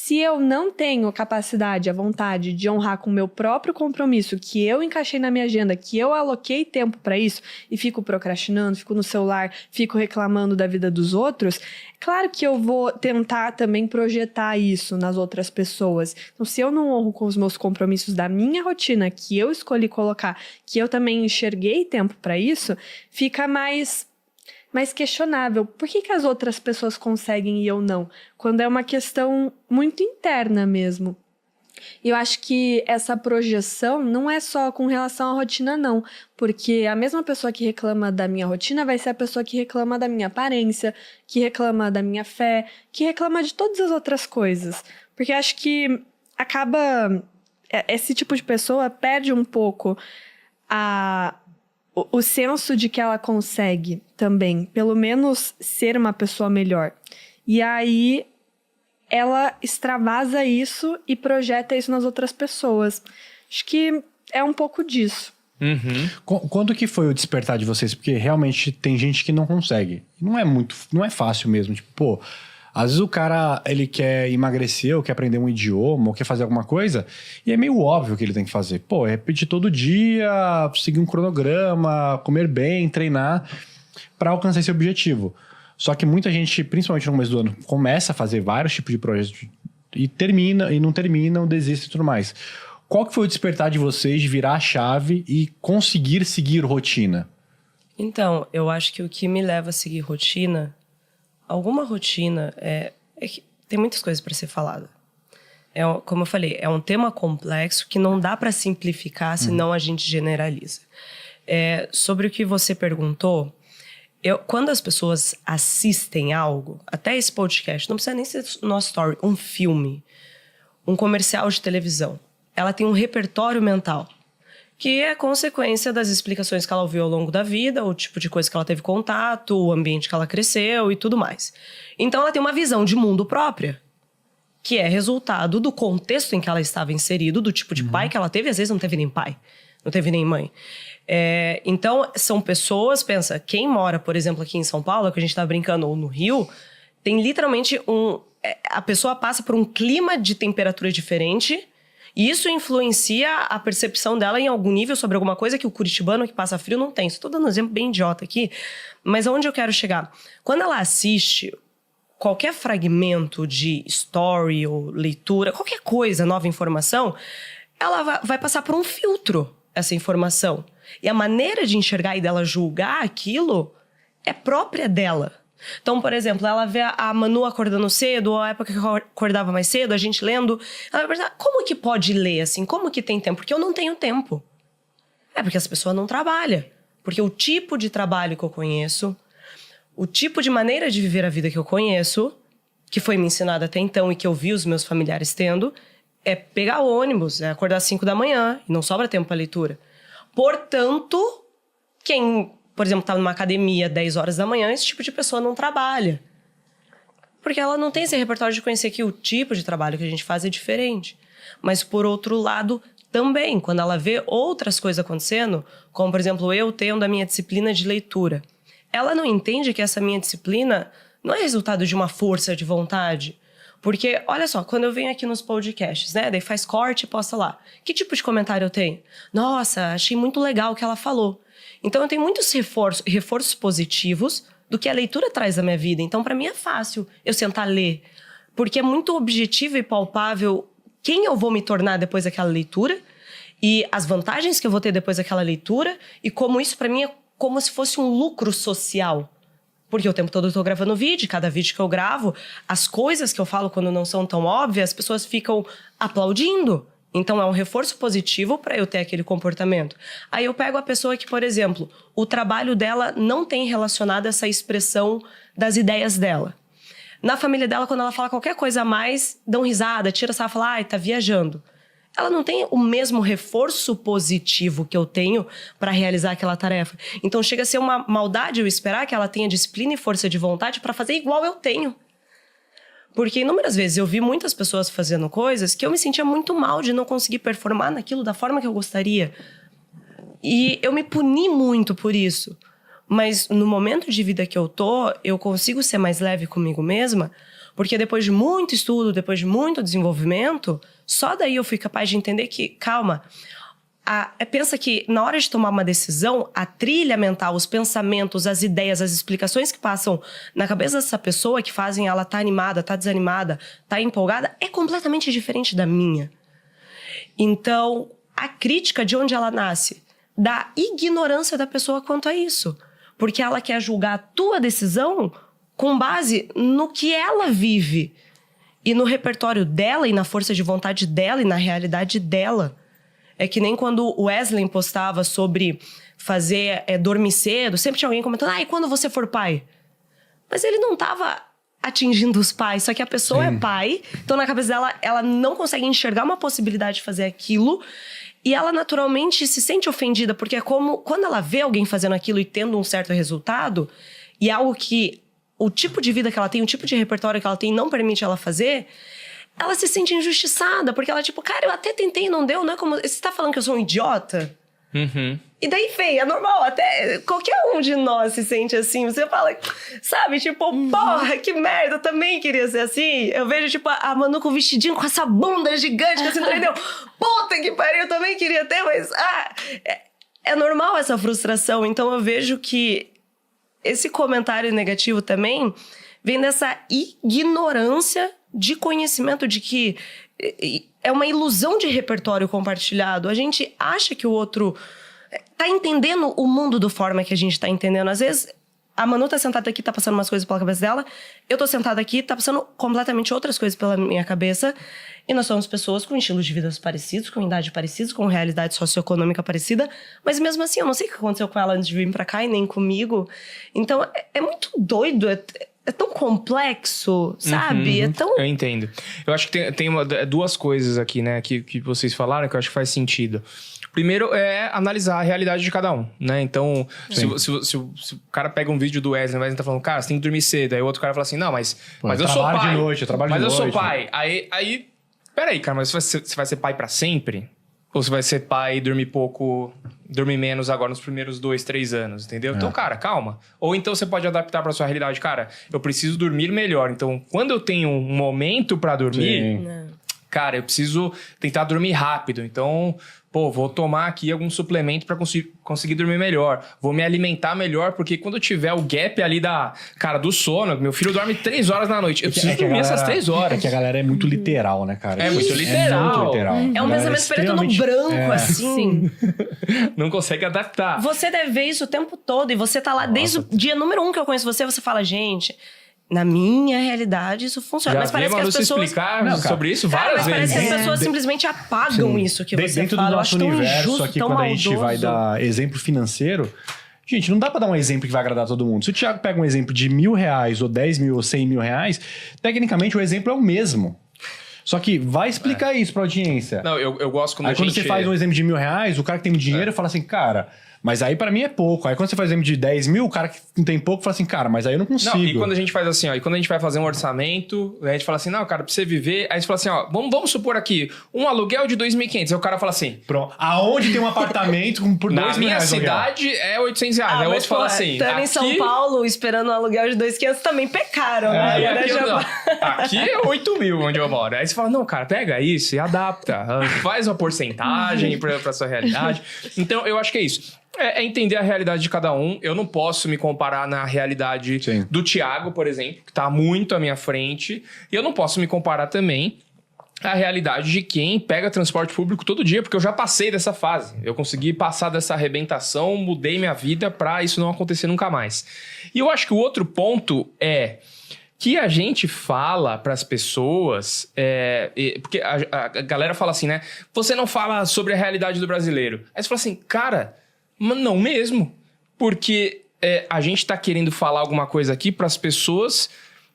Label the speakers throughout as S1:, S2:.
S1: Se eu não tenho capacidade, a vontade de honrar com o meu próprio compromisso, que eu encaixei na minha agenda, que eu aloquei tempo para isso, e fico procrastinando, fico no celular, fico reclamando da vida dos outros, claro que eu vou tentar também projetar isso nas outras pessoas. Então, se eu não honro com os meus compromissos da minha rotina, que eu escolhi colocar, que eu também enxerguei tempo para isso, fica mais questionável. Por que as outras pessoas conseguem e eu não? Quando é uma questão muito interna mesmo. E eu acho que essa projeção não é só com relação à rotina, não. Porque a mesma pessoa que reclama da minha rotina vai ser a pessoa que reclama da minha aparência, que reclama da minha fé, que reclama de todas as outras coisas. Porque eu acho que acaba... Esse tipo de pessoa perde um pouco o senso de que ela consegue também, pelo menos, ser uma pessoa melhor. E aí, ela extravasa isso e projeta isso nas outras pessoas. Acho que é um pouco disso.
S2: Quando que foi o despertar de vocês? Porque realmente tem gente que não consegue. Não é fácil mesmo. Tipo, pô, às vezes o cara, ele quer emagrecer, ou quer aprender um idioma, ou quer fazer alguma coisa, e é meio óbvio que ele tem que fazer. Pô, é repetir todo dia, seguir um cronograma, comer bem, treinar, para alcançar esse objetivo. Só que muita gente, principalmente no começo do ano, começa a fazer vários tipos de projetos e termina, e não terminam, desiste e tudo mais. Qual que foi o despertar de vocês de virar a chave e conseguir seguir rotina?
S3: Então, eu acho que o que me leva a seguir rotina... Alguma rotina é que tem muitas coisas para ser falada. Como eu falei, é um tema complexo que não dá para simplificar, senão a gente generaliza. Sobre o que você perguntou, quando as pessoas assistem algo, até esse podcast, não precisa nem ser nosso story, um filme, um comercial de televisão, ela tem um repertório mental, que é consequência das explicações que ela ouviu ao longo da vida, o tipo de coisa que ela teve contato, o ambiente que ela cresceu e tudo mais. Então ela tem uma visão de mundo própria, que é resultado do contexto em que ela estava inserido, do tipo de pai que ela teve, às vezes não teve nem pai, não teve nem mãe. Então são pessoas, pensa, quem mora, por exemplo, aqui em São Paulo, que a gente tá brincando, ou no Rio, tem literalmente a pessoa passa por um clima de temperatura diferente. E isso influencia a percepção dela em algum nível sobre alguma coisa que o curitibano que passa frio não tem. Estou dando um exemplo bem idiota aqui, mas aonde eu quero chegar? Quando ela assiste qualquer fragmento de story ou leitura, qualquer coisa, nova informação, ela vai passar por um filtro, essa informação. E a maneira de enxergar e dela julgar aquilo é própria dela. Então, por exemplo, ela vê a Manu acordando cedo, ou a época que eu acordava mais cedo, a gente lendo, ela vai pensar, como que pode ler assim? Como que tem tempo? Porque eu não tenho tempo. Porque essa pessoa não trabalha. Porque o tipo de trabalho que eu conheço, o tipo de maneira de viver a vida que eu conheço, que foi me ensinada até então e que eu vi os meus familiares tendo, é pegar o ônibus, é acordar às 5 da manhã e não sobra tempo para leitura. Portanto, quem... por exemplo, está numa academia 10 horas da manhã, esse tipo de pessoa não trabalha. Porque ela não tem esse repertório de conhecer que o tipo de trabalho que a gente faz é diferente. Mas, por outro lado, também, quando ela vê outras coisas acontecendo, como, por exemplo, eu tendo a minha disciplina de leitura, ela não entende que essa minha disciplina não é resultado de uma força de vontade. Porque, olha só, quando eu venho aqui nos podcasts, né? Daí faz corte e posta lá. Que tipo de comentário eu tenho? Nossa, achei muito legal o que ela falou. Então, eu tenho muitos reforços positivos do que a leitura traz na minha vida. Então, para mim é fácil eu sentar a ler. Porque é muito objetivo e palpável quem eu vou me tornar depois daquela leitura e as vantagens que eu vou ter depois daquela leitura e como isso, para mim, é como se fosse um lucro social. Porque o tempo todo eu tô gravando vídeo, cada vídeo que eu gravo, as coisas que eu falo quando não são tão óbvias, as pessoas ficam aplaudindo. Então, é um reforço positivo para eu ter aquele comportamento. Aí eu pego a pessoa que, por exemplo, o trabalho dela não tem relacionado a essa expressão das ideias dela. Na família dela, quando ela fala qualquer coisa a mais, dão risada, tira essa fala, ai, tá viajando. Ela não tem o mesmo reforço positivo que eu tenho para realizar aquela tarefa. Então, chega a ser uma maldade eu esperar que ela tenha disciplina e força de vontade para fazer igual eu tenho. Porque inúmeras vezes eu vi muitas pessoas fazendo coisas que eu me sentia muito mal de não conseguir performar naquilo da forma que eu gostaria. E eu me puni muito por isso. Mas no momento de vida que eu tô, eu consigo ser mais leve comigo mesma, Porque depois de muito estudo, depois de muito desenvolvimento, só daí eu fui capaz de entender que, calma, pensa que na hora de tomar uma decisão, a trilha mental, os pensamentos, as ideias, as explicações que passam na cabeça dessa pessoa que fazem ela tá animada, tá desanimada, tá empolgada, é completamente diferente da minha. Então, a crítica de onde ela nasce? Da ignorância da pessoa quanto a isso. Porque ela quer julgar a tua decisão com base no que ela vive. E no repertório dela, e na força de vontade dela, e na realidade dela. É que nem quando o Wesley postava sobre fazer dormir cedo, sempre tinha alguém comentando, e quando você for pai? Mas ele não estava atingindo os pais, só que a pessoa é pai, então na cabeça dela, ela não consegue enxergar uma possibilidade de fazer aquilo, e ela naturalmente se sente ofendida, porque é como quando ela vê alguém fazendo aquilo e tendo um certo resultado, e algo que o tipo de vida que ela tem, o tipo de repertório que ela tem não permite ela fazer, ela se sente injustiçada, porque ela tipo, cara, eu até tentei e não deu, não é como... Você tá falando que eu sou um idiota?
S4: Uhum.
S3: E daí, é normal, até qualquer um de nós se sente assim. Você fala, sabe, tipo, porra, que merda, eu também queria ser assim. Eu vejo, tipo, a Manu com o vestidinho com essa bunda gigante, assim, entendeu? Puta que pariu, eu também queria ter, mas... é normal essa frustração. Então, eu vejo que esse comentário negativo também vem dessa ignorância de conhecimento de que é uma ilusão de repertório compartilhado. A gente acha que o outro tá entendendo o mundo da forma que a gente tá entendendo. Às vezes, a Manu tá sentada aqui, tá passando umas coisas pela cabeça dela. Eu tô sentada aqui, tá passando completamente outras coisas pela minha cabeça. E nós somos pessoas com estilos de vida parecidos, com idade parecidos, com realidade socioeconômica parecida. Mas mesmo assim, eu não sei o que aconteceu com ela antes de vir pra cá e nem comigo. Então, é muito doido, é tão complexo, sabe? É tão...
S4: Eu entendo. Eu acho que tem duas coisas aqui, né, que vocês falaram que eu acho que faz sentido. Primeiro é analisar a realidade de cada um, né? Então, se o cara pega um vídeo do Wesley tá falando, cara, você tem que dormir cedo. Aí o outro cara fala assim, não, mas eu sou pai.
S2: Eu trabalho de noite.
S4: Mas eu sou pai. Aí, peraí, cara, mas você vai ser pai pra sempre? Ou você vai ser pai e dormir pouco, dormir menos agora nos primeiros 2, 3 anos, entendeu? Então, cara, calma. Ou então você pode adaptar pra sua realidade. Cara, eu preciso dormir melhor. Então, quando eu tenho um momento pra dormir, cara, eu preciso tentar dormir rápido. Então, vou tomar aqui algum suplemento pra conseguir dormir melhor. Vou me alimentar melhor, porque quando eu tiver o gap ali do sono, meu filho dorme 3 horas na noite. Eu preciso dormir essas 3 horas.
S2: É que a galera é muito literal, né, cara?
S4: É muito literal.
S2: É muito literal.
S3: É um pensamento preto no branco, assim.
S4: Não consegue adaptar.
S3: Você deve ver isso o tempo todo. E você tá lá desde o dia número 1 que eu conheço você. Você fala, gente... Na minha realidade, isso funciona. Mas parece que as pessoas...
S4: explicar sobre isso várias vezes.
S3: Parece que as pessoas simplesmente apagam isso que você
S2: dentro
S3: fala.
S2: do nosso universo aqui, quando a gente vai dar exemplo financeiro... Gente, não dá pra dar um exemplo que vai agradar todo mundo. Se o Thiago pega um exemplo de R$1.000, ou 10 mil, ou 100 mil reais, tecnicamente o exemplo é o mesmo. Só que vai explicar isso pra audiência.
S4: Não, eu gosto quando
S2: quando você faz um exemplo de R$1.000, o cara que tem dinheiro fala assim, cara... Mas aí pra mim é pouco. Aí quando você faz exemplo de 10 mil, o cara que não tem pouco fala assim, cara, mas aí eu não consigo.
S4: Não, e quando a gente faz assim, e quando a gente vai fazer um orçamento, a gente fala assim, não, cara, pra você viver... Aí você fala assim, vamos supor aqui, um aluguel de 2.500. Aí o cara fala assim...
S2: Pronto. Aonde tem um apartamento por R$2.000?
S4: Na minha cidade é R$800. Aí o outro fala assim...
S3: Estando em São Paulo, esperando um aluguel de 2.500, também pecaram, né?
S4: Aqui é 8 mil onde eu moro. Aí você fala, não, cara, pega isso e adapta. Faz uma porcentagem pra sua realidade. Então, eu acho que é isso. É entender a realidade de cada um. Eu não posso me comparar na realidade do Thiago, por exemplo, que tá muito à minha frente. E eu não posso me comparar também à realidade de quem pega transporte público todo dia, porque eu já passei dessa fase. Eu consegui passar dessa arrebentação, mudei minha vida pra isso não acontecer nunca mais. E eu acho que o outro ponto é... que a gente fala pras pessoas... porque a galera fala assim, né? Você não fala sobre a realidade do brasileiro. Aí você fala assim, cara... Mas não mesmo, porque a gente tá querendo falar alguma coisa aqui para as pessoas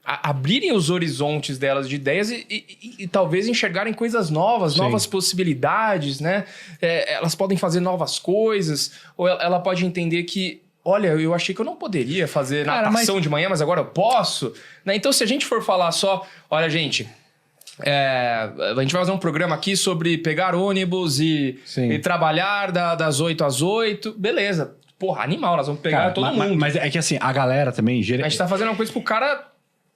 S4: abrirem os horizontes delas de ideias e talvez enxergarem coisas novas, novas possibilidades, né? Elas podem fazer novas coisas, ou ela pode entender que, olha, eu achei que eu não poderia fazer natação de manhã, mas agora eu posso. Né? Então, se a gente for falar só, olha, gente... a gente vai fazer um programa aqui sobre pegar ônibus e trabalhar das 8 às 8. Beleza. Porra, animal, nós vamos pegar todo mundo.
S2: Mas é que assim, a galera também...
S4: A gente tá fazendo uma coisa pro cara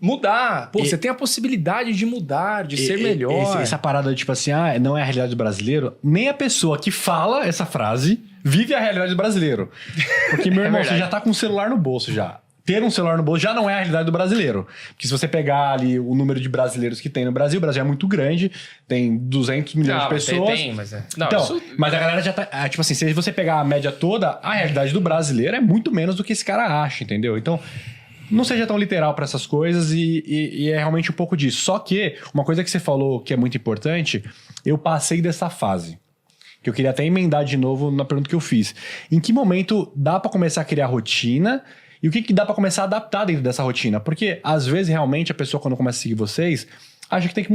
S4: mudar. Pô, você tem a possibilidade de mudar, de ser melhor.
S2: Essa parada, tipo assim, não é a realidade do brasileiro. Nem a pessoa que fala essa frase vive a realidade do brasileiro. Porque, meu irmão, você já tá com o celular no bolso já. Ter um celular no bolso já não é a realidade do brasileiro. Porque se você pegar ali o número de brasileiros que tem no Brasil, o Brasil é muito grande, tem 200 milhões de pessoas.
S4: Mas é. Não,
S2: então, mas a galera já tá... tipo assim, se você pegar a média toda, a realidade do brasileiro é muito menos do que esse cara acha, entendeu? Então, não seja tão literal pra essas coisas e é realmente um pouco disso. Só que, uma coisa que você falou que é muito importante, eu passei dessa fase. Que eu queria até emendar de novo na pergunta que eu fiz. Em que momento dá pra começar a criar rotina... E o que dá pra começar a adaptar dentro dessa rotina? Porque, às vezes, realmente, a pessoa, quando começa a seguir vocês, acha que tem que